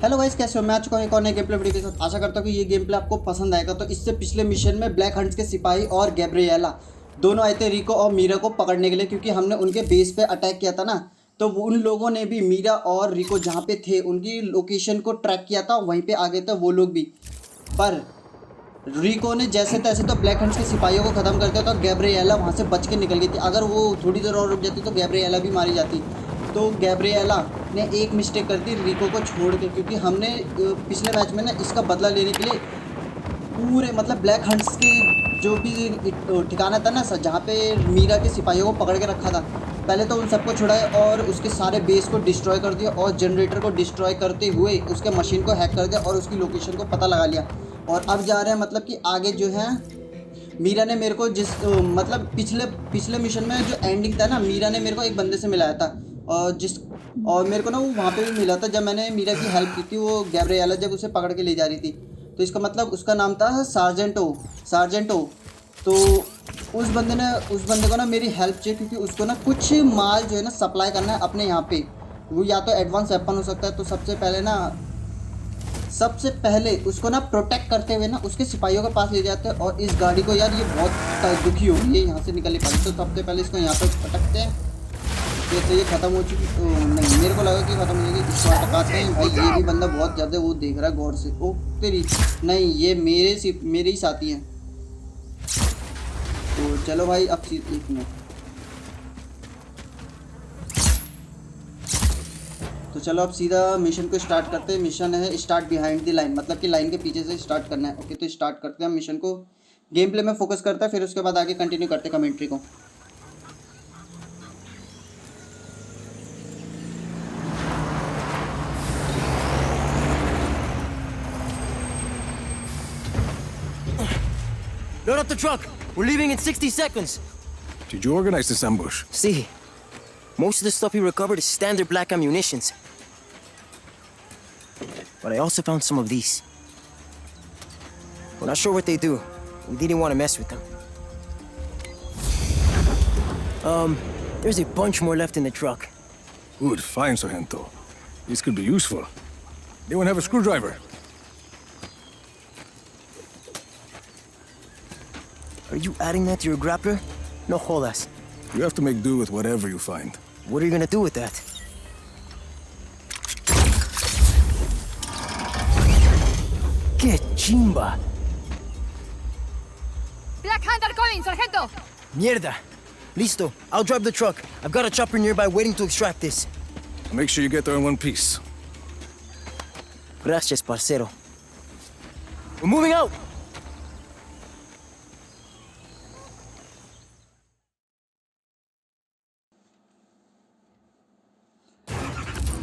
Hello guys, कैसे हो? मैं आ चुका हूं एक और नए गेम प्ले वीडियो के साथ। आशा करता हूं कि ये गेम प्ले आपको पसंद आएगा। तो इससे पिछले मिशन में ब्लैक हंट्स के सिपाही और गैब्रिएला दोनों आए थे रिको और मीरा को पकड़ने के लिए, क्योंकि हमने उनके बेस पे अटैक किया था ना। तो उन लोगों ने भी मीरा और रिको जहाँ पे थे उनकी लोकेशन को ट्रैक किया था, वहीं पे आ गए थे वो लोग भी। पर रिको ने जैसे तैसे तो ब्लैक हंट्स के सिपाहियों को ख़त्म कर दिया, तो गैब्रिएला वहाँ से बच के निकल गई थी। अगर वो थोड़ी देर और रुक जाती तो गैब्रिएला भी मारी जाती। तो गैब्रिएला ने एक मिस्टेक कर दी रिको को छोड़ के, क्योंकि हमने पिछले मैच में ना इसका बदला लेने के लिए पूरे मतलब ब्लैक हंट्स के जो भी ठिकाना था ना सर, जहाँ पे मीरा के सिपाहियों को पकड़ के रखा था, पहले तो उन सबको छुड़ाया और उसके सारे बेस को डिस्ट्रॉय कर दिया और जनरेटर को डिस्ट्रॉय करते हुए उसके मशीन को हैक कर दिया और उसकी लोकेशन को पता लगा लिया। और अब जा रहे हैं मतलब कि आगे जो है मीरा ने मेरे को जिस मतलब पिछले मिशन में जो एंडिंग था ना, मीरा ने मेरे को एक बंदे से मिलाया था और मेरे को ना वो वहाँ पे भी मिला था जब मैंने मीरा की हेल्प की थी, वो गैब्रिएला जब उसे पकड़ के ले जा रही थी। तो इसका मतलब उसका नाम था सार्जेंटो। तो उस बंदे को ना मेरी हेल्प चाहिए, क्योंकि उसको ना कुछ माल जो है ना सप्लाई करना है अपने यहाँ पे। वो या तो एडवांस वेपन हो सकता है। तो सबसे पहले उसको ना प्रोटेक्ट करते हुए ना उसके सिपाहियों के पास ले जाते हैं। और इस गाड़ी को यार ये बहुत दुखी हो गई है, यहाँ से निकलने पाई। तो सबसे पहले इसको यहाँ पे पटकते हैं। तो ये ख़त्म हो चुकी नहीं, मेरे को लगा कि ख़त्म हो जाएगी। इसको टकाते हैं भाई। ये भी बंदा बहुत ज़्यादा वो देख रहा है गौर से। ओ तेरी नहीं, ये मेरे ही साथी हैं। तो चलो भाई, अब एक मिनट। तो चलो अब सीधा मिशन को स्टार्ट करते हैं। मिशन है स्टार्ट बिहाइंड द लाइन, मतलब कि लाइन के पीछे से स्टार्ट करना है। ओके, तो स्टार्ट करते हैं मिशन को। गेम प्ले में फोकस करता है, फिर उसके बाद आगे कंटिन्यू करते हैं कमेंट्री को। Load up the truck. We're leaving in 60 seconds. Did you organize this ambush? See, most of the stuff we recovered is standard black ammunitions. But I also found some of these. We're not sure what they do. We didn't want to mess with them. There's a bunch more left in the truck. Good, fine, Sargento. These could be useful. Anyone have a screwdriver? Are you adding that to your grappler? No jodas. You have to make do with whatever you find. What are you gonna do with that? Que chimba! Black Hunter coming, Sargento! Mierda! Listo. I'll drive the truck. I've got a chopper nearby waiting to extract this. Make sure you get there in one piece. Gracias, parcero. We're moving out!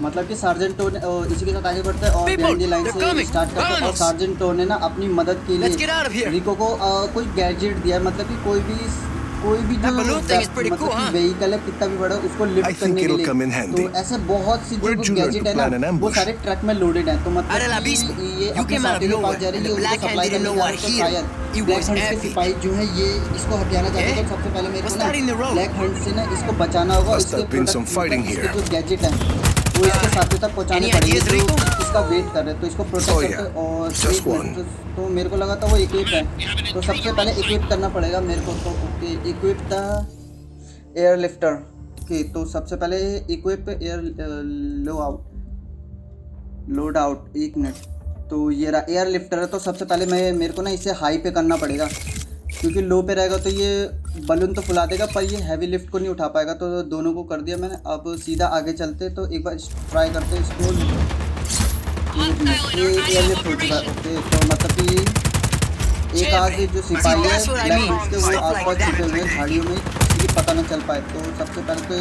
मतलब कि सार्जेंटो ने इसी के साथ आगे बढ़ते हैं और बिहाइंड द लाइन से स्टार्ट करते हैं। और सार्जेंटो ने ना अपनी मदद के लिए रिको को कोई गैजेट दिया है, मतलब कि कोई भी जो मतलब कि व्हीकल है कितना भी बड़ा उसको लिफ्ट करने के लिए। तो ऐसे बहुत सी जो गैजेट है ना वो सारे ट्रक में लोडेड है। तो मतलब ये अपने साथी के पास जा रही है, उनको सप्लाई करने जा रही है। तो शायद ब्लैक हंट्स के सिपाही जो है ये इसको हथियाना चाहते हैं। तो सबसे पहले मेरे को ना ब्लैक हंट्स से ना इसको बचाना होगा। इसके जो गैजेट है वो इसके साथी तक पहुंचाने पड़ेंगे जो इसका वेट कर रहे हैं। तो इसको प्रोटेक्ट करते और तो मेरे को लगा था वो इक्विप है, तो सबसे पहले इक्विप करना पड़ेगा मेरे को। तो ओके, इक्विप था एयर लिफ्टर। ओके, तो सबसे पहले इक्विप लोड आउट। एक मिनट, तो ये रहा एयर लिफ्टर है। तो सबसे पहले मेरे को ना इसे हाई पे करना पड़ेगा, क्योंकि लो पे रहेगा तो ये बलून तो फुला देगा पर ये हैवी लिफ्ट को नहीं उठा पाएगा। तो दोनों को कर दिया मैंने। अब सीधा आगे चलते तो एक बार ट्राई करते इसको। एयर लिफ्ट हो चुका है। ओके, तो मतलब कि एक आगे जो सिपाही है ब्लैक हंट्स के वो आसपास छुपे हुए हैं झाड़ियों में, किसी पता ना चल पाए। तो सबसे पहले तो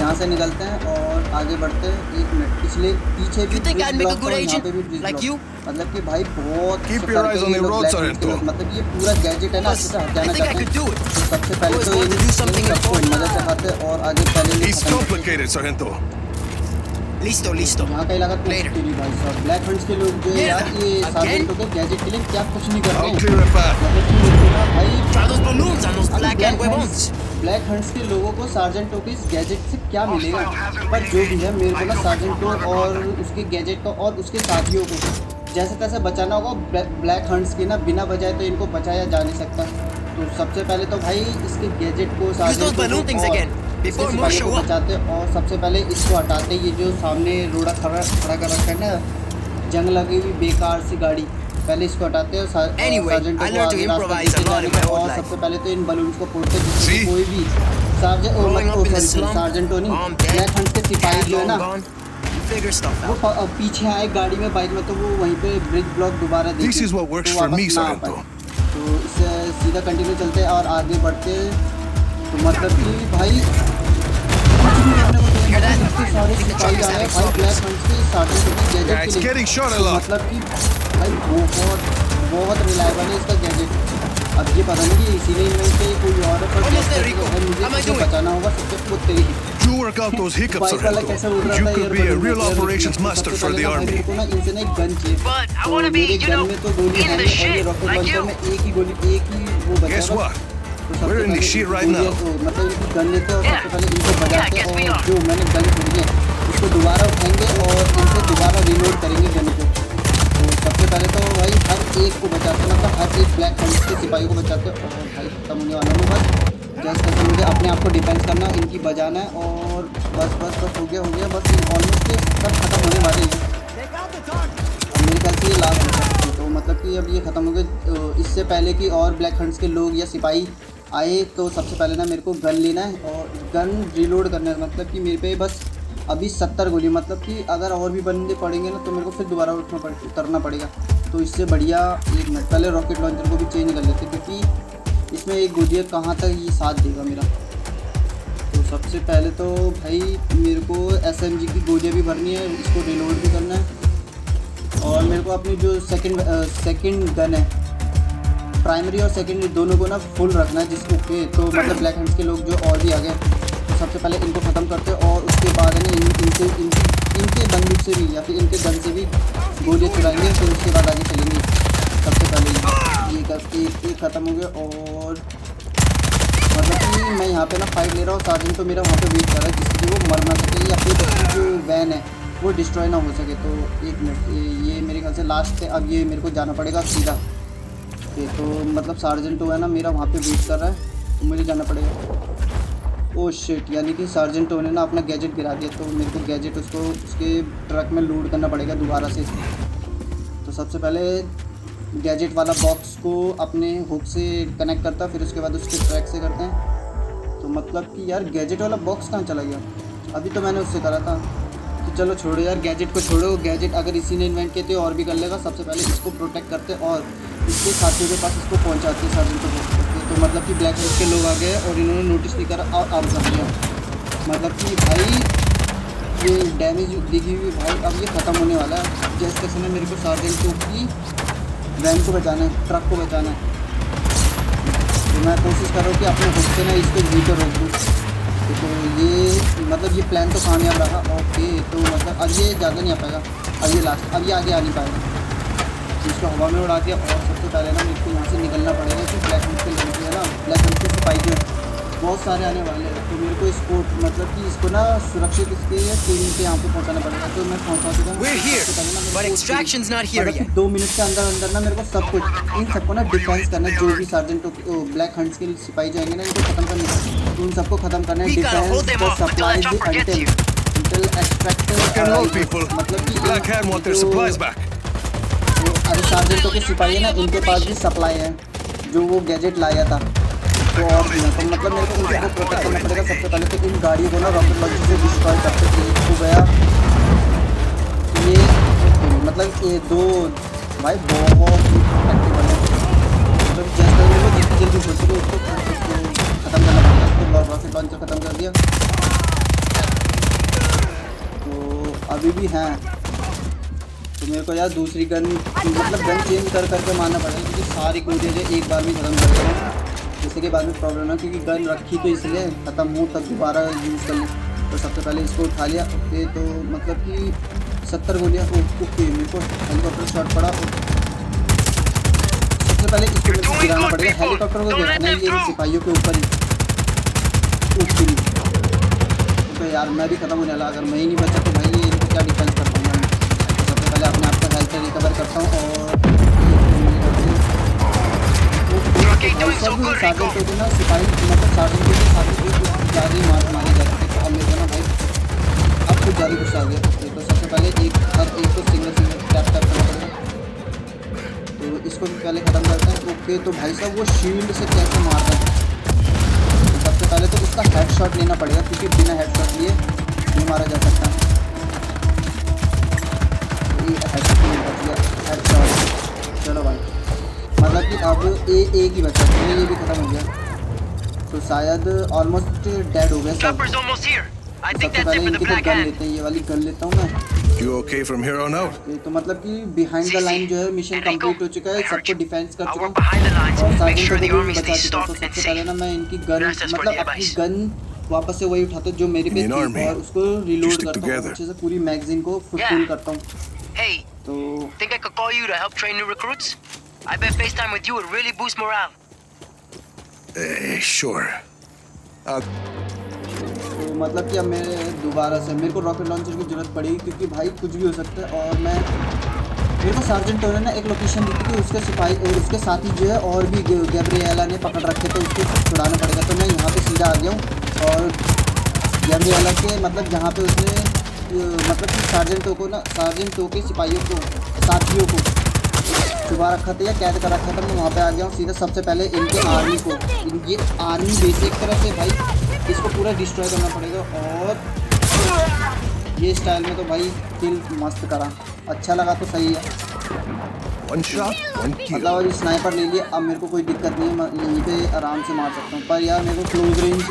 यहाँ से निकलते हैं और आगे बढ़ते हैं। एक मिनट, पीछे भी ब्लॉक और यहाँ पे भी ब्लॉक। मतलब कि भाई बहुत मतलब ये पूरा गैजेट है ना अच्छे से हटाना चाहते हैं। तो सबसे पहले तो ये सबको मदद से खाते हैं और आगे पहले Listo. यहाँ का इलाका तेरी भाई साहब। ब्लैक हंट्स के लोग जो है यार ये सार्जेंटो के गैजेट के लिए क्या कुछ नहीं करते हैं। मतलब कि भाई Try those balloons on those black and huevons. Black hunts के लोगों को सार्जेंट टो के इस गैजेट से क्या मिलेगा, पर जो भी है मेरे को ना सार्जेंट टो और उसके गैजेट को और उसके साथियों को जैसे तैसे बचाना होगा। ब्लैक हंट्स के ना बिना बजाए तो इनको बचाया जा नहीं सकता। तो सबसे पहले तो भाई इसके गैजेट को सार्जेंट टो को और इसके सिपाही को बचाते और सबसे पहले इसको हटाते। ये जो सामने रोड़ा खड़ा कर रखा है ना जंग लगी हुई बेकार सी गाड़ी, पहले इसको हटाते हैं सार्जेंट को आगे रास्ता देते जाने का। और सबसे पहले तो इन बलून्स को फोड़ते हैं जिससे कोई भी सार्जेंट तो नहीं ब्लैक हंट के सिपाही जो है ना वो पीछे आए गाड़ी में बाइक में तो वो वहीं पे ब्रिज ब्लॉक दोबारा देखें This is what works तो for वापस me, ना आ Sargento. पाए। तो इससे सीधा कंटिन्यू चलते हैं और आगे बढ़ते हैं। तो मतलब कि भाई कुछ भी करने को नहीं है, इतने सारे सिपाही आए हैं भाई ब्लैक हंट के सार्जेंट की Yeah, गैजेट it's के लिए। getting short a तो lot. मतलब कि भाई बहुत रिलायबल है इसका गैजेट। अब ये पता नहीं कि इसीलिए इनमें से कोई और है, पर Almost there, Rico. मुझे How am I इसको doing? बचाना होगा सबसे वो तरीके। You work out those hiccups, bike वाला कैसे Sargento. उड़ रहा You था could air be a balloon real में, operations सबसे master पहले for the ना भाई army. मेरे को ना इनसे ना एक गन चाहिए। But I तो wanna be, मेरे you गन know, में तो गोली in है the नहीं और ये shit rocket like launcher you. में एक ही वो बचा Guess बस। what? तो सबसे We're in पहले this shit right गोलियां now. तो मतलब इनकी गन लेते हैं और Yeah. सबसे पहले इनको बजाते guess we हैं और are. जो मैंने गन खरीदी है उसको दोबारा उठाएंगे और इनसे दोबारा रिलोड करेंगे गन को। तो सबसे पहले तो भाई हर एक को बचाते हैं, मतलब हर एक ब्लैक हंट के सिपाही को बचाते हैं और भाई खत्म होने वाला हूँ बस। जैसे तैसे मुझे अपने आप को डिफेंस करना, इनकी बजाना है और बस हो गया बस। ऑलमोस्ट सब खत्म होने वाले हैं। अब मेरे ख्याल से ये लास्ट होगा तो मतलब कि अब ये ख़त्म हो गए। इससे पहले कि और ब्लैक हंट्स के लोग या सिपाही आए तो सबसे पहले ना मेरे को गन लेना है और गन रिलोड करना है। मतलब कि मेरे पे बस अभी 70 गोली, मतलब कि अगर और भी बंदे पड़ेंगे ना तो मेरे को फिर दोबारा उतरना पड़ेगा। तो इससे बढ़िया एक मिनट पहले रॉकेट लॉन्चर को भी चेंज कर लेते क्योंकि इसमें एक गोलियाँ कहाँ तक ये साथ देगा मेरा। तो सबसे पहले तो भाई मेरे को SMG की गोलियाँ भी भरनी है, इसको रिलोड भी करना है और मेरे को अपनी जो सेकंड गन है, प्राइमरी और सेकेंडरी दोनों को ना फुल रखना है जिसको के तो मतलब ब्लैक हंट्स के लोग जो और भी आ गए तो सबसे पहले इनको ख़त्म करते हैं और उसके बाद है ना इनके बंदूक से भी या फिर इनके गन से भी गोलियाँ चुराएंगे। फिर उसके बाद आगे चलेंगे। सबसे पहले ये ख़त्म हो गया और मतलब कि मैं यहाँ पे ना फाइट ले रहा हूँ। सार्जेंट तो मेरा वहाँ पे वेट कर रहा है जिससे वो मर ना सके या फिर जो वैन है वो डिस्ट्रॉय ना हो सके। तो एक मिनट ये मेरे ख्याल से लास्ट है। अब ये मेरे को जाना पड़ेगा सीधा तो मतलब सार्जेंट है ना मेरा वहाँ पे वेट कर रहा है तो मुझे जाना पड़ेगा। ओह शिट, यानी कि सार्जेंट ने ना अपना गैजेट गिरा दिया तो मेरे को गैजेट उसको उसके ट्रक में लोड करना पड़ेगा दोबारा से। तो सबसे पहले गैजेट वाला बॉक्स को अपने हुक से कनेक्ट करता फिर उसके बाद उसके ट्रैक से करते हैं। तो मतलब कि यार गैजेट वाला बॉक्स कहाँ चला गया? अभी तो मैंने उससे करा था। तो चलो छोड़ो यार गैजेट को छोड़ो, गैजेट अगर इसी ने इन्वेंट किए थे और भी कर लेगा। सबसे पहले इसको प्रोटेक्ट करते और इसके साथियों के पास इसको पहुंचाते हैं सार्जेंट को। तो मतलब कि ब्लैक हंट के लोग आ गए और इन्होंने नोटिस नहीं करा और अब कर दिया। मतलब कि भाई ये डैमेज दिखी हुई भाई अब ये ख़त्म होने वाला है। जैसे तैसे में मेरे को सार्जेंट की वैन को बचाना है, ट्रक को बचाना है। तो मैं कोशिश कर रहा हूँ कि अपने खुद से ना इसको जी को रोक दूँ। तो ये मतलब ये प्लान तो कामयाब रहा। ओके तो मतलब अब ये ज़्यादा नहीं आ पाएगा, अब ये लास्ट, अब ये आगे आ नहीं पाएगा। तो इसको हवा में उड़ा दिया और सबसे पहले ना मेरे को यहाँ से निकलना पड़ेगा कि ब्लैक हंट के लोग है ना, ब्लैक हंट के सिपाही जो है बहुत सारे आने वाले हैं। तो मेरे को इसको मतलब कि इसको ना सुरक्षित इसके टीम के यहाँ पे पहुँचाना पड़ेगा। तो मैं पहुँचा चुका हूँ। We're here, सबसे पहले ना मेरे but को extraction's not here मतलब कि yet. 2 मिनट के अंदर ना मेरे को सब कुछ इन सबको ना डिफेंस करना है। जो भी सार्जेंट ब्लैक हंट्स के सिपाही जाएंगे ना इनको ख़त्म करना है। तो उन सबको ख़त्म करना है। We gotta hold them defence off until that chopper gets here. Rock and roll, people. मतलब कि Black Hand want their supplies back. अरे सार्जेंटों के सिपाही है ना इनके पास भी सप्लाई है जो वो गैजेट लाया था। तो और भी ना तो मतलब मेरे को उनको प्रोटेक्ट करना पड़ेगा। सबसे पहले तो इन गाड़ियों को ना रॉकेट लॉन्चर से डिस्ट्रॉय करते थे। एक हो गया ये मतलब ये दो भाई बहुत एक्टिव है। मतलब जैसे मेरे को जितनी जल्दी हो सके उसको ख़त्म करना पड़ेगा। तो रॉकेट लॉन्चर ख़त्म कर दिया। तो अभी भी हैं तो मेरे को यार दूसरी गन मतलब गन चेंज कर करके मारना पड़ेगा क्योंकि सारी गोलियाँ जो एक बार में ख़त्म कर देना जिससे के बाद में प्रॉब्लम है। क्योंकि गन रखी तो इसलिए ख़त्म हो तब दोबारा यूज़ कर लें। तो सबसे पहले इसको उठा लिया। ओके तो मतलब कि 70 गोलियाँ ओके मेरे को हेलीकॉप्टर शॉट पड़ा। सबसे पहले इसको मेरे को गिराना पड़ेगा। हेलीकॉप्टर को देखना है ये सिपाहियों के ऊपर ही। पे यार मैं भी खत्म होने वाला, अगर मैं ही नहीं बचा तो भाई ये इनको क्या डिफेंस कर पाऊंगा मैं। तो सबसे पहले अपने आप का हेल्थ रिकवर करता हूँ और सार्जेंट को ना सिपाही मतलब सार्जेंट के साथ कुछ ज़्यादा ही मारे जाते थे। तो अब मेरे को ना भाई अब कुछ ज़्यादा गुस्सा आ गया। तो सबसे पहले हर एक को सिंगल टैप करना पड़ेगा। तो इसको भी पहले ख़त्म करते हैं। ओके तो भाई साहब वो शील्ड से कैसे मार रहा है। तो सबसे पहले तो उसका हेडशॉट लेना पड़ेगा क्योंकि बिना हेडशॉट लिए नहीं मारा जा सकता। हेडशॉट चलो भाई, मतलब कि अब एक ही बचा है, ये भी खत्म हो गया। तो शायद ऑलमोस्ट डेड हो गए सब। सबसे पहले इनकी तो गन लेते हैं, ये वाली गन लेता हूँ मैं। You okay from here on out? तो मतलब कि बिहाइंड द लाइन जो है मिशन कंप्लीट हो चुका है, सबको डिफेंस कर चुका हूँ और सार्जेंट को भी बचा चुका हूँ। तो सबसे पहले ना मैं इनकी गन मतलब अपनी गन वापस से वही उठाता हूँ जो मेरे पे थी और उसको रिलोड करता हूँ अच्छे से, पूरी मैगजीन को फुल करता हूँ। Hey, तो think I could call you to help train new recruits? I bet FaceTime with you would really boost morale. Sure. तो मतलब कि अब मेरे को रॉकेट लॉन्चर की ज़रूरत पड़ेगी क्योंकि भाई कुछ भी हो सकता है। और मेरे को सार्जेंट टोने ने एक लोकेशन दी थी कि उसके सिपाही और उसके साथी जो है और भी गैब्रिएला ने पकड़ रखे, तो उसको छुड़ाना पड़ेगा। तो मैं यहाँ पे सीधा आ गया हूँ और गैब्रिएला के मतलब जहाँ पे उसने मतलब कि सार्जेंट टो के सिपाहियों को साथियों को छुपा रखा था या कैद कर रखा था, मैं वहाँ पे आ गया हूँ सीधा। सबसे पहले इनके आर्मी को ये आर्मी बेस एक तरह से भाई इसको पूरा डिस्ट्रॉय करना पड़ेगा। और ये स्टाइल में तो भाई किल मस्त करा, अच्छा लगा तो सही है। One shot, one kill. मतलब और स्नाइपर ले लिए, अब मेरे को कोई दिक्कत नहीं है, मैं यहीं पे आराम से मार सकता हूँ। पर यार मेरे को close range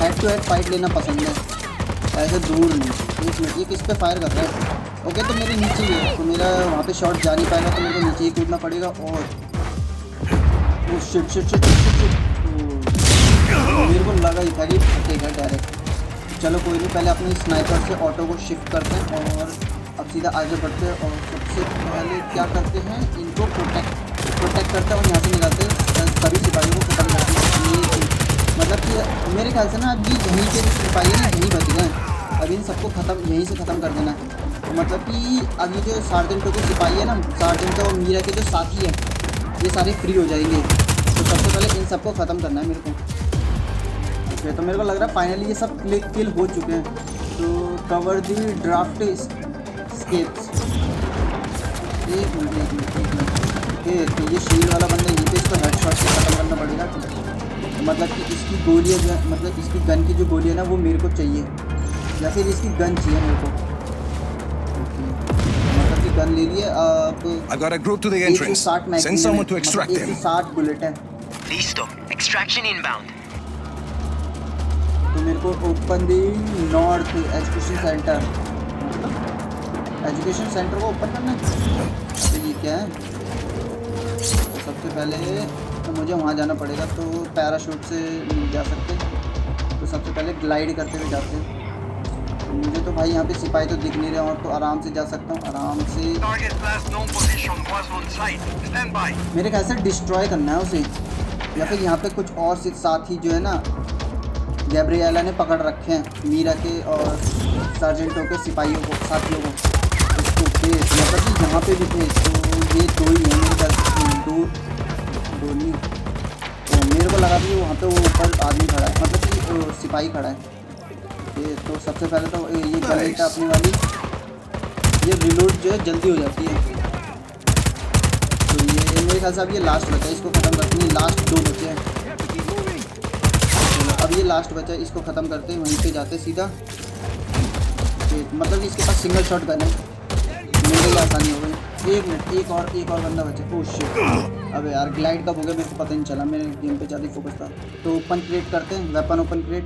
head to head fight लेना पसंद है, ऐसे दूर नहीं। एक मिनट, ये किस पे फायर कर रहा है? ओके तो मेरे नीचे ही है, तो मेरा वहाँ पे शॉट जा नहीं पाएगा, तो मेरे को नीचे ही कूदना पड़ेगा। और वो शिट मेरे को लगा ही था कि फटेगा डायरेक्ट। चलो कोई नहीं, पहले अपनी स्नाइपर से ऑटो को शिफ्ट करते हैं और अब सीधा आगे बढ़ते हैं। और सबसे पहले क्या करते हैं, इनको प्रोटेक्ट करते हैं और यहाँ से निकालते हैं सभी सिपाहियों को खत्म करते हैं। मतलब कि मेरे ख्याल से ना अब ये यहीं के सिपाही हैं यहीं बच गए, अब इन सबको यहीं से ख़त्म कर देना है। तो मतलब कि अब ये जो सार्जेंट के सिपाही है ना, सार्जेंट और मीरा के जो साथी है ये सारे फ्री हो जाएंगे। तो सबसे पहले इन सबको ख़त्म करना है मेरे को। ओके तो मेरे को लग रहा है फाइनली ये सब किल हो चुके हैं। तो कवर दी ड्राफ्ट स्केप्स। एक मिनट ओके तो ये शील्ड वाला बंदा यहीं पे इसको हेडशॉट से ख़त्म करना पड़ेगा। मतलब कि इसकी गोलियाँ जो मतलब इसकी गन की जो गोलियाँ ना वो मेरे को चाहिए या फिर इसकी गन चाहिए मेरे को। मतलब कि गन ले लिए। अब I've got a group to the entrance. 160 Send someone to extract them. 160 bullet है। Listo. Extraction inbound. तो मेरे को open the north education centre, education centre को ओपन करना है। तो ये क्या है, तो सबसे पहले तो मुझे वहाँ जाना पड़ेगा, तो पैराशूट से नहीं जा सकते, तो सबसे पहले ग्लाइड करते हुए जाते हैं। तो मुझे तो भाई यहाँ पे सिपाही तो दिख नहीं रहे और तो आराम से जा सकता हूँ आराम से। मेरे ख्याल से डिस्ट्रॉय करना है उसे, या फिर यहाँ पे कुछ और साथी जो है ना गैब्रिएला ने पकड़ रखे हैं मीरा के और सार्जेंटों के सिपाहियों को साथियों को। उसको मतलब कि यहाँ पे भी थे, तो ये दो ही हैं मेरे ख्याल से, दो नहीं। तो मेरे को लगा कि वहाँ पे वो ऊपर आदमी खड़ा है, मतलब कि सिपाही खड़ा है। तो सबसे पहले तो ये कर लेता अपनी वाली, ये रिलोड जो है जल्दी हो जाती है। तो ये मेरे ख्याल से अब ये लास्ट बचा है, इसको ख़त्म करते हैं। लास्ट दो बचे हैं, अब ये लास्ट बचा है, इसको ख़त्म करते हैं। वहीं पे जाते हैं सीधा। मतलब इसके पास सिंगल शॉट गन है, मेरे लिए आसानी हो गई। एक मिनट, एक और बंदा बचा। ओह शिट, अबे यार ग्लाइड कब हो गया मेरे को पता नहीं चला, मेरे गेम पे ज़्यादा फोकस था। तो ओपन क्रिएट करते हैं, वेपन ओपन क्रिएट।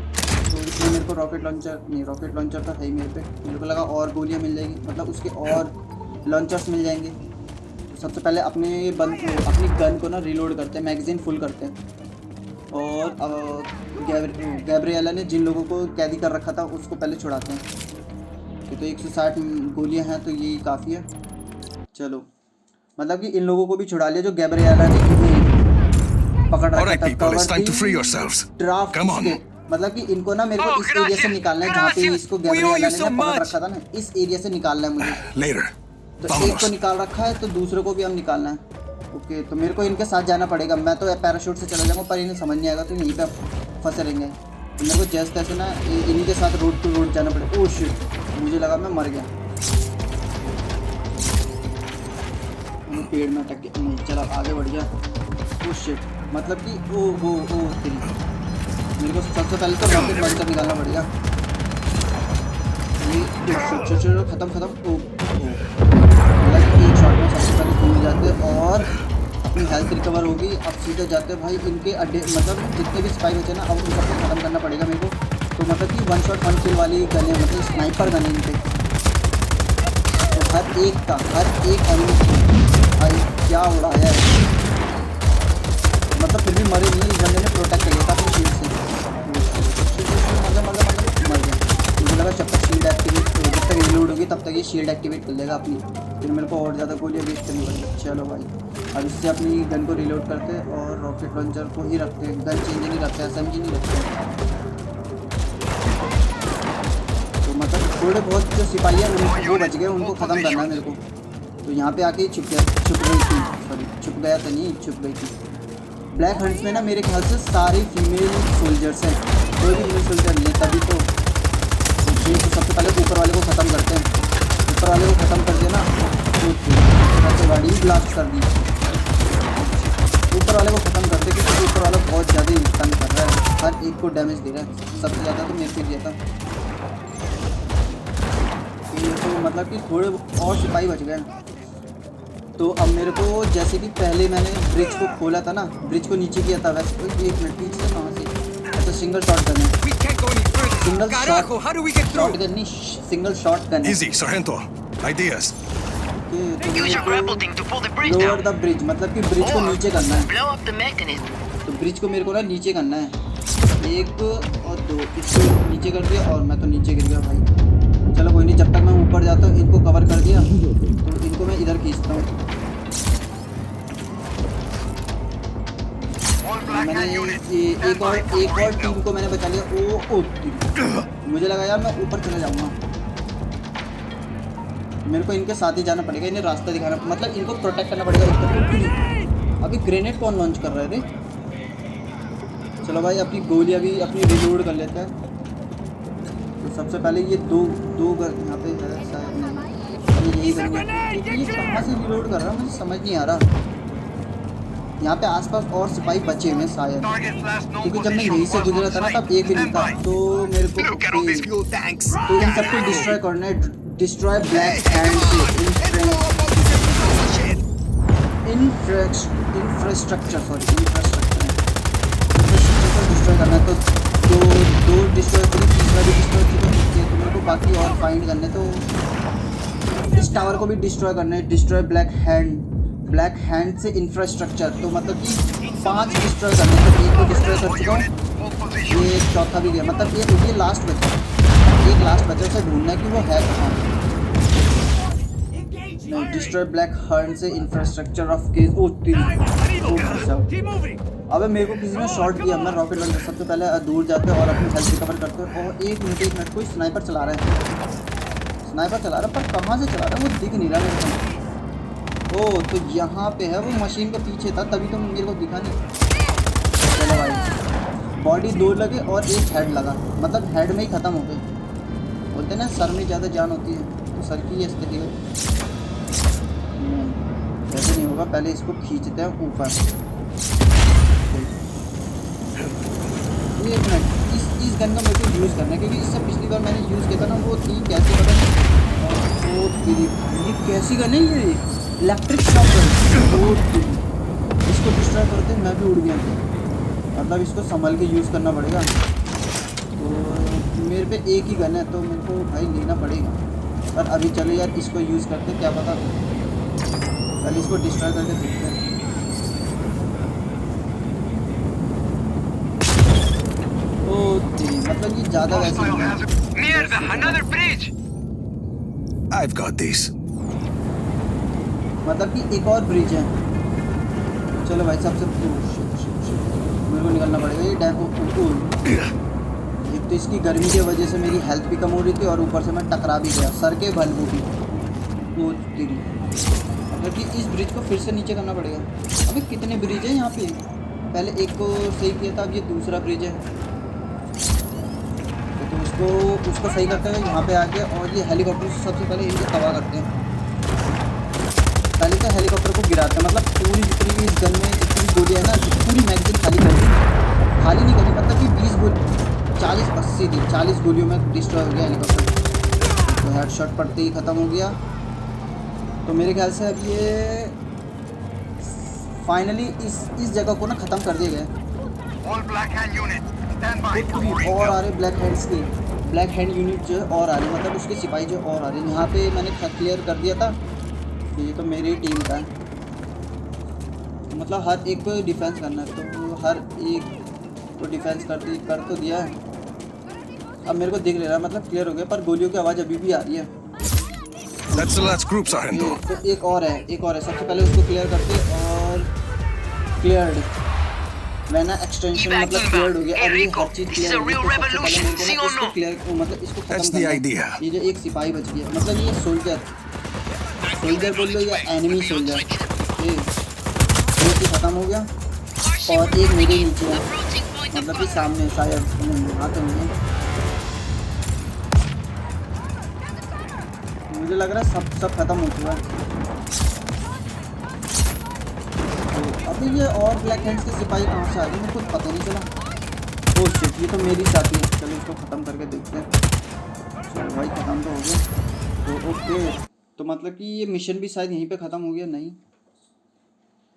तो इसमें मेरे को रॉकेट लॉन्चर था ही मेरे पे। मेरे को लगा और गोलियाँ मिल जाएगी, मतलब उसके और लॉन्चर्स मिल जाएंगे। तो सबसे पहले अपनी गन को ना रिलोड करते हैं, मैगजीन फुल करते हैं। और गैब्रिएला ने जिन लोगों को कैदी कर रखा था उसको पहले छुड़ाते हैं। तो 160 गोलियां हैं, तो ये काफ़ी है। चलो मतलब कि इन लोगों को भी छुड़ा लिया जो गैब्रिएला ने पकड़ रखा था। ड्राफ्ट मतलब कि इनको ना मेरे को इस एरिया से निकालना है जहाँ पे इसको गैब्रिएला ने ना पकड़ रखा था ना, इस एरिया से निकालना है मुझे। Later. तो एक को Vámonos. निकाल रखा है तो दूसरे को भी हम निकालना है। ओके, तो मेरे को इनके साथ जाना पड़ेगा। मैं तो पैराशूट से चला जाऊँगा पर इन्हें समझ नहीं आएगा तो यहीं पे फंसे रहेंगे। तो मेरे को जैसे तैसे ना इन्हीं के साथ रोड टू रोड जाना पड़ेगा। ओह शिट, मुझे लगा मैं मर गया। मैं पेड़ में अटक गया। नहीं चला, आगे बढ़ गया। ओह शिट, मतलब कि ओ तेरी, मेरे को सबसे पहले तो रॉकेट लॉन्चर निकालना पड़ेगा। ये खत्म। ओ लाइक एक शॉट में सबसे पहले दूर जाते और अपनी हेल्थ रिकवर होगी। अब सीधे जाते भाई इनके अड्डे, मतलब जितने भी स्पाई बचे ना अब उन सबको ख़त्म करना पड़ेगा मेरे को। तो मतलब कि 1 शॉट 1 किल वाली गन है, मतलब स्नाइपर गन है इनके। तो हर एक एनिमी भाई क्या उड़ाया है, मतलब फिर भी मरे नहीं। इस बंदे ने प्रोटेक्ट कर लिया था अपनी शील्ड से। मर गया। मुझे लगा जब तक शील्ड एक्टिवेट, जब तक रिलोड होगी तब तक ये शील्ड एक्टिवेट कर लेगा अपनी। फिर मेरे को और ज़्यादा गोलियाँ वेस्ट करनी पड़ेगी। चलो भाई, अब इससे अपनी गन को रिलोड करते और रॉकेट लॉन्चर को ही रखते हैं, गन चेंज नहीं रखते, SMG नहीं रखते। तो मतलब थोड़े बहुत जो सिपाही हैं वो बच गए, उनको ख़त्म करना है मेरे को। तो यहाँ पे आके छुप गई थी। ब्लैक हंट्स में ना मेरे ख्याल से सारी फीमेल सोल्जर्स हैं, कोई भी फीमेल सोल्जर नहीं है तभी तो। तो सबसे पहले ऊपर वाले को ख़त्म करते हैं। ऊपर वाले को ख़त्म कर दिया ना तो गाड़ी ब्लास्ट कर दी। ऊपर वाले को ख़त्म करते क्योंकि ऊपर वाला बहुत ज़्यादा नुकसान कर रहा है, हर एक को डैमेज दे रहा है। सबसे ज़्यादा तो मेरे को दिया था। तो मतलब कि थोड़े और सिपाही बच गए। तो अब मेरे को जैसे कि पहले मैंने ब्रिज को खोला था ना, ब्रिज को नीचे किया था, वैसे 1 मिनट पीछे कहाँ से, अच्छा सिंगल शॉट गन है, सिंगल शॉट गन नहीं, सिंगल शॉट गन है। Easy, Sargento. Ideas. Lower the bridge, मतलब कि ब्रिज को नीचे करना है। तो ब्रिज को मेरे को ना नीचे करना है, 1 और 2, इसको नीचे कर दिया और मैं तो नीचे गिर गया भाई। चलो कोई नहीं, जब तक मैं ऊपर जाता हूँ इनको कवर कर दिया तो इनको मैं इधर खींचता हूँ। मैंने एक और टीम को मैंने बचा लिया। मुझे लगा यार मैं ऊपर चला जाऊँगा। मेरे को इनके साथ ही जाना पड़ेगा, इन्हें रास्ता दिखाना, मतलब इनको प्रोटेक्ट करना पड़ेगा। अभी ग्रेनेड कौन लॉन्च कर रहा है रे? चलो भाई अपनी गोली अभी अपनी रिलोड कर लेते हैं। तो सबसे पहले ये दो यहाँ पे है शायद, नहीं यही करनी है। ये कहाँ से रिलोड कर रहा है मुझे समझ नहीं आ रहा। यहाँ पे आसपास और सिपाही बचे हुए शायद, क्योंकि जब मैं यहीं से गुजरा था ना तब एक भी नहीं था। तो मेरे को तो इन सबको डिस्ट्रॉय करना है, डिस्ट्रॉय ब्लैक हैंड इंफ्रास्ट्रक्चर को डिस्ट्रॉय करना है। तो दो डिस्ट्रॉय करी, तीसरा भी डिस्ट्रॉय किया। तो मेरे को बाकी और फाइंड करने, तो इस टावर को भी डिस्ट्रॉय करना है, डिस्ट्रॉय ब्लैक हैंड से इंफ्रास्ट्रक्चर। तो मतलब कि 5 डिस्ट्रॉय करने, तो एक को डिस्ट्रॉय कर चुका हूँ, ये चौथा भी गया, मतलब ये लास्ट बचा, एक लास्ट बचा, उसे ढूंढना है कि वो है कहाँ। नहीं, डिस्ट्रॉय ब्लैक हैंड से इंफ्रास्ट्रक्चर ऑफ केस। अबे मेरे को किसी ने शॉट दिया, मैं रॉकेट लॉन्चर सबसे पहले दूर जाते और अपनी हेल्थ रिकवर करते। और एक मिनट कोई स्नाइपर चला रहा है, पर कहाँ से चला रहा है वो दिख नहीं रहा मेरे को। ओह तो यहाँ पे है, वो मशीन के पीछे था तभी तो मेरे को दिखा नहीं। चलो भाई, बॉडी 2 लगे और 1 हेड लगा, मतलब हेड में ही ख़त्म हो गई। बोलते ना सर में ज़्यादा जान होती है, तो सर की ये स्थिति हो। ऐसे नहीं होगा, पहले इसको खींचते हैं ऊपर। 1 मिनट, इस गन का मेरे को यूज़ करना है, क्योंकि इससे पिछली बार मैंने यूज़ किया था ना वो थी कैसे पता नहीं। ये कैसी गन है ये? Electric shock gun. इसको डिस्ट्रॉय करते मैं भी उड़ गया, मतलब इसको संभल के यूज़ करना पड़ेगा। तो मेरे पे एक ही गन है तो मेरे को भाई लेना पड़ेगा। पर अभी चलो यार इसको यूज़ करते, क्या पता पहले इसको डिस्ट्रॉय करके देखते हैं। मतलब ये ज़्यादा वैसे नहीं है। I've got this. मतलब कि एक और ब्रिज है। चलो भाई सबसे मेरे को निकलना पड़ेगा। ये तो इसकी गर्मी की वजह से मेरी हेल्थ भी कम हो रही थी और ऊपर से मैं टकरा भी गया सर के बल वो भी। वो तेरी मतलब कि इस ब्रिज को फिर से नीचे करना पड़ेगा। अबे कितने ब्रिज हैं यहाँ पे? पहले एक को सही किया था, अब ये दूसरा ब्रिज है। तो उसको सही करते हैं यहाँ पे आके, और ये हेलीकॉप्टर से सबसे पहले इनको तबाह करते हैं। पहले तो हेलीकॉप्टर को गिराते हैं, मतलब पूरी जितनी भी इस गन में जितनी गोली है ना, पूरी मैगजीन खाली कर दी। खाली नहीं करी, मतलब कि 20 गोली 40-80 थी, 40 गोलियों में डिस्ट्रॉय हो गया हेलीकॉप्टर। तो हेडशॉट पड़ते ही ख़त्म हो गया। तो मेरे ख्याल से अब ये फाइनली इस जगह को ना ख़त्म कर दिया गया। और आ रहे ब्लैक हैंड्स की, ब्लैक हैंड यूनिट जो है और आ रही, मतलब उसके सिपाही जो और आ रहे हैं। यहाँ पे मैंने क्लियर कर दिया था, ये तो मेरी टीम का है। मतलब हर एक को डिफेंस करना है, तो हर एक को डिफेंस कर तो दिया है। अब मेरे को दिख रहा है, मतलब क्लियर हो गया, पर गोलियों की आवाज़ अभी भी आ रही है। That's the last group, Sargento. तो एक और है, सबसे पहले उसको क्लियर करते और क्लियर्ड मैंने एक्सटेंशन मतलब क्लियर हो गया। अब ये हर चीज़ क्लियर हो गई, तो सबसे पहले मेरे को ना इसको क्लियर, मतलब इसको खत्म करना है। ये जो एक सिपाही बच गया, मतलब ये सोल्जर बोल लो या एनिमी सोल्जर, ये खत्म हो गया। और एक मेरे नीचे है, मतलब कि सामने शायद आते होंगे। मुझे लग रहा है सब खत्म हो चुका है। तो अभी ये और ब्लैक हैंड्स के सिपाही कहाँ से आ गए, मुझे कुछ पता नहीं चला। ओह शिट, ये तो मेरी साथी है। चलो इसको ख़त्म करके देखते हैं। चलो भाई ख़त्म तो हो गया। तो ओके, तो मतलब कि ये मिशन भी शायद यहीं पे ख़त्म हो गया। नहीं,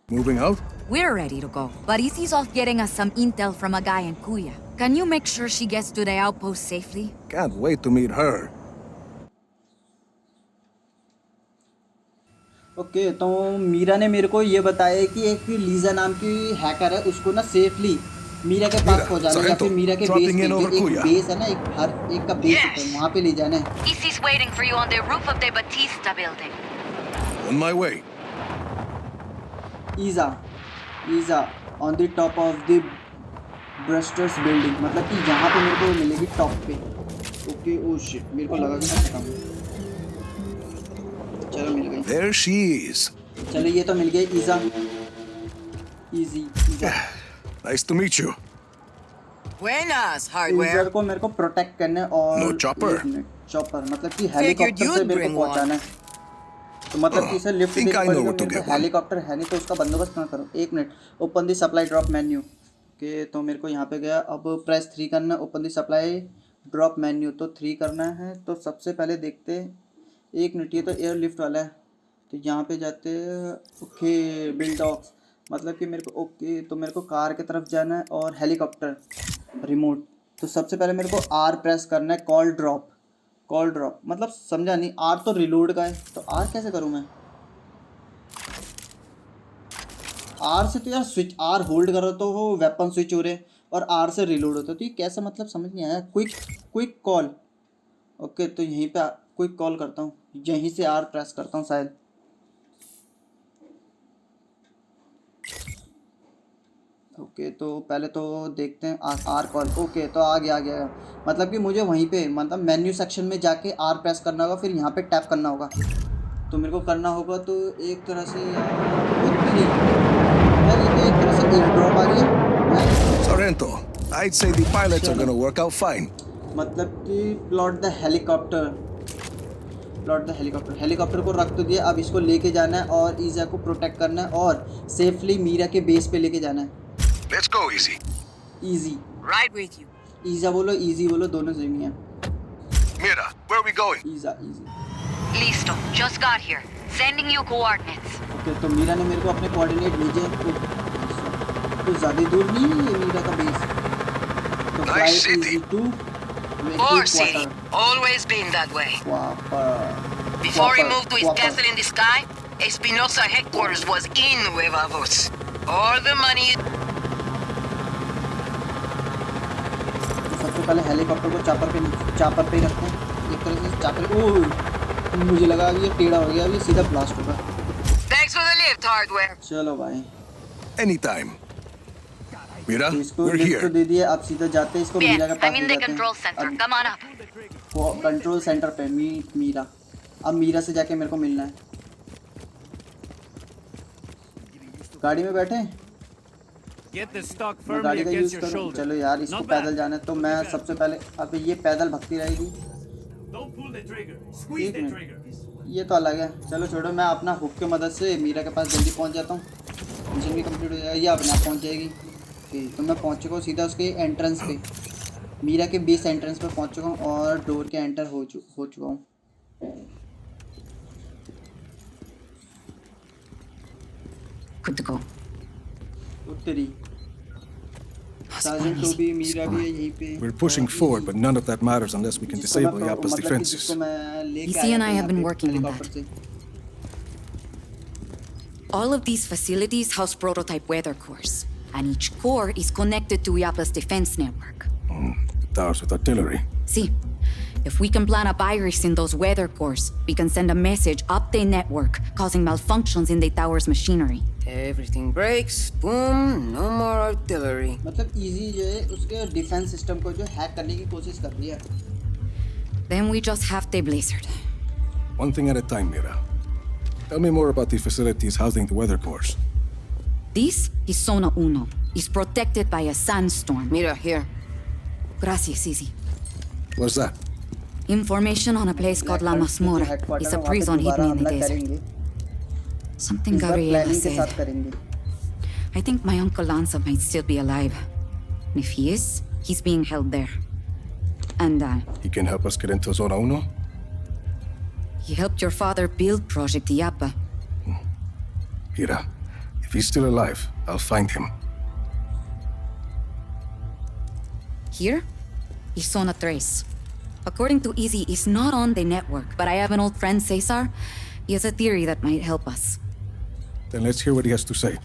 Moving out? We're ready to go. But Izzy's off getting us some intel from a guy in Kuya. Can you make sure she gets to the outpost safely? Can't wait to meet her. Okay तो मीरा ने मेरे को ये बताया कि एक Lisa नाम की हैकर है, उसको ना सेफली मीरा के पास पहुंचाना, या फिर मीरा के बेस पे, एक बेस है ना, एक हर एक का बेस होता है, वहाँ पे ले जाना है। Izzy's waiting for you on the roof of the Batista building. On my way. Is a on the top of the brewsters building, मतलब कि यहाँ पे मेरे को मिलेगी टॉप पे। ओके, ओह शिट, मेरे को लगा कि मैं खत्म। चलो मिल गई। There she is. चलो ये तो मिल गई ईजा। ईजा Nice to meet you. Buenas, hardware. ईजा को मेरे को प्रोटेक्ट करना है और No chopper. चॉपर मतलब कि हेलीकॉप्टर से मेरे को पहुंचाना है। तो मतलब कि इसे लिफ्ट देनी पड़ेगी, हेलीकॉप्टर है नहीं तो उसका बंदोबस्त ना करो। 1 मिनट, ओपन दी सप्लाई ड्रॉप मेन्यू। ओके, तो मेरे को यहाँ पे गया, अब प्रेस 3 करना, ओपन दी सप्लाई ड्रॉप मेन्यू, तो 3 करना है। तो सबसे पहले देखते, 1 मिनट, ये तो एयर लिफ्ट वाला है, तो यहाँ पे जाते हैं। ओके, बिल्ड ऑक्स, मतलब कि मेरे को ओके, तो मेरे को कार की तरफ जाना है और हेलीकॉप्टर रिमोट। तो सबसे पहले मेरे को आर प्रेस करना है, कॉल ड्रॉप मतलब समझा नहीं, आर तो रिलोड का है, तो आर कैसे करूँ मैं? आर से तो यार स्विच, आर होल्ड करो तो वो वेपन स्विच हो रहे, और आर से रिलोड होता है, तो ये कैसा, मतलब समझ नहीं आया। क्विक कॉल, ओके, तो यहीं पे क्विक कॉल करता हूँ, यहीं से आर प्रेस करता हूँ शायद। ओके, तो पहले तो देखते हैं आर कॉल। ओके, तो आ गया मतलब कि मुझे वहीं पे, मतलब मेन्यू सेक्शन में जाके आर प्रेस करना होगा, फिर यहाँ पे टैप करना होगा। तो मेरे को करना होगा, तो एक तरह से यार ये तो एक तरह से एयर ड्रॉप आ गया। Sargento, I'd say the pilots are gonna work out fine. मतलब कि प्लॉट द हेलीकॉप्टर को रख तो दिया, अब इसको लेके जाना है और ईजा को प्रोटेक्ट करना है और सेफली मीरा के बेस पे लेके जाना है। Let's go, Easy. Easy, Right with you. ईजा बोलो इजी बोलो, दोनों सेम ही है। Mira, where are we going? Ija. Listo. Just got here. Sending you coordinates. Okay, तो मीरा ने मेरे को अपने कोऑर्डिनेट भेजे, तो ज़्यादा दूर नहीं है ये मीरा का बेस। तो fly easy to Fort City. Always been that way. Before he moved to his castle in the sky, Espinosa headquarters was in Huevavos. All the money. सबसे पहले हेलीकॉप्टर को चापर पे ही रखते हैं, एक तरह से चापर। ओह, मुझे लगा अभी ये टेढ़ा हो गया, अभी सीधा ब्लास्ट होगा। Thanks for the lift, hardware. चलो भाई, Anytime. Mira, तो इसको we're लिफ्ट तो here. दे दिए, अब सीधा जाते हैं इसको Bien, मीरा के पास I'm in ले the जाते control हैं। center. अब Come on up. वो कंट्रोल सेंटर पे मीरा, अब मीरा से जाके मेरे को मिलना है। गाड़ी में बैठे Get the stock मैं firmly गाड़ी का यूज against your करूँ? shoulder. चलो यार, इसको Not पैदल bad. जाना है तो मैं सबसे पहले, अब ये पैदल भगती रहेगी। Don't pull the trigger. Squeeze एक the मिनट, trigger. ये तो अलग है। चलो छोड़ो, मैं अपना हुक की मदद से मीरा के पास जल्दी पहुंच जाता हूँ। मिशन भी कंप्लीट हो जाएगा, ये अपने आप पहुंच जाएगी। ठीक, तो मैं पहुंच चुका हूँ सीधा उसके एंट्रेंस पे, मीरा के बेस एंट्रेंस पे पहुंच चुका हूँ और डोर के एंटर हो चुका हूँ। Good to go. उत्तरी सार्जेंट टोबी, मीरा भी है यहीं पे। We're pushing forward, but none of that matters unless we can जिसको मैं disable Yappa's मतलब कि defenses. जिसको मैं लेके EC आया and था I have यहाँ been पे working on हेलीकॉप्टर से। All of these facilities house prototype weather cores, and each core is connected to Yappa's defense network. Towers with artillery. See, if we can plant a virus in those weather cores, we can send a message up the network, causing malfunctions in the tower's machinery. Everything breaks. Boom. No more artillery. मतलब easy जो है उसके defence system को जो hack करने की कोशिश कर रही है। Then we just have the blizzard. One thing at a time, Mira. Tell me more about the facilities housing the weather cores. This is Zona Uno. It's protected by a sandstorm. Mira, here. Gracias, Izzy. What's that? Information on a place called La Masmorra. It's a prison hidden in the desert. करेंगे, Something इस बार Gabriela planning के साथ said. करेंगे। I think my uncle Lanza might still be alive. And if he is, he's being held there. And He can help us get into Zona Uno? he helped your father build Project Yappa. Mira, if he's still alive, I'll find him. Here is Zona Tres. According to Izzy, it's not on the network, but I have an old friend, Cesar. He has a theory that might help us. Then let's hear what he has to say.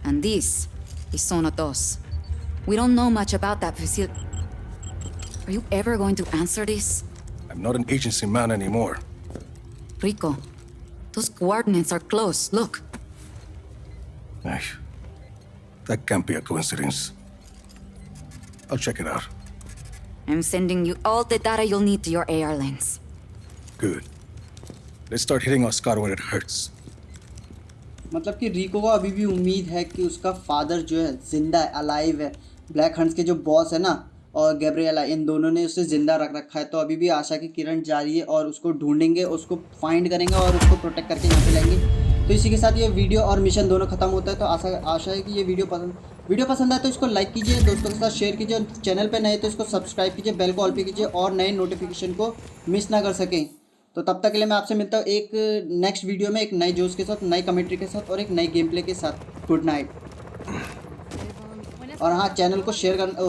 And this is Zona Dos. We don't know much about that facility. Are you ever going to answer this? I'm not an agency man anymore. Rico, those coordinates are close. Look. Ay, that can't be a coincidence. I'll check it out. I'm sending you all the data you'll need to your AR lens. Good. Let's start hitting Oscar where it hurts. मतलब कि रिको को अभी भी उम्मीद है कि उसका father जो है जिंदा है, अलाइव है। ब्लैक हंट्स के जो बॉस है ना और गैब्रिएला, इन दोनों ने उसे ज़िंदा रख रखा है। तो अभी भी आशा की किरण जारी है और उसको ढूंढेंगे, उसको फाइंड करेंगे और उसको प्रोटेक्ट करके यहाँ पे लाएंगे। तो इसी के साथ ये वीडियो और मिशन दोनों खत्म होता है। तो आशा है कि ये वीडियो पसंद आए तो इसको लाइक कीजिए, दोस्तों के साथ शेयर कीजिए, चैनल पे नए तो इसको सब्सक्राइब कीजिए, बेल को ऑल पे कीजिए और नए नोटिफिकेशन को मिस ना कर सकें। तो तब तक के लिए मैं आपसे मिलता हूँ एक नेक्स्ट वीडियो में, एक नए जोश के साथ, नई कमेंट्री के साथ और एक नई गेम प्ले के साथ। Good night. और हाँ, चैनल को शेयर करना,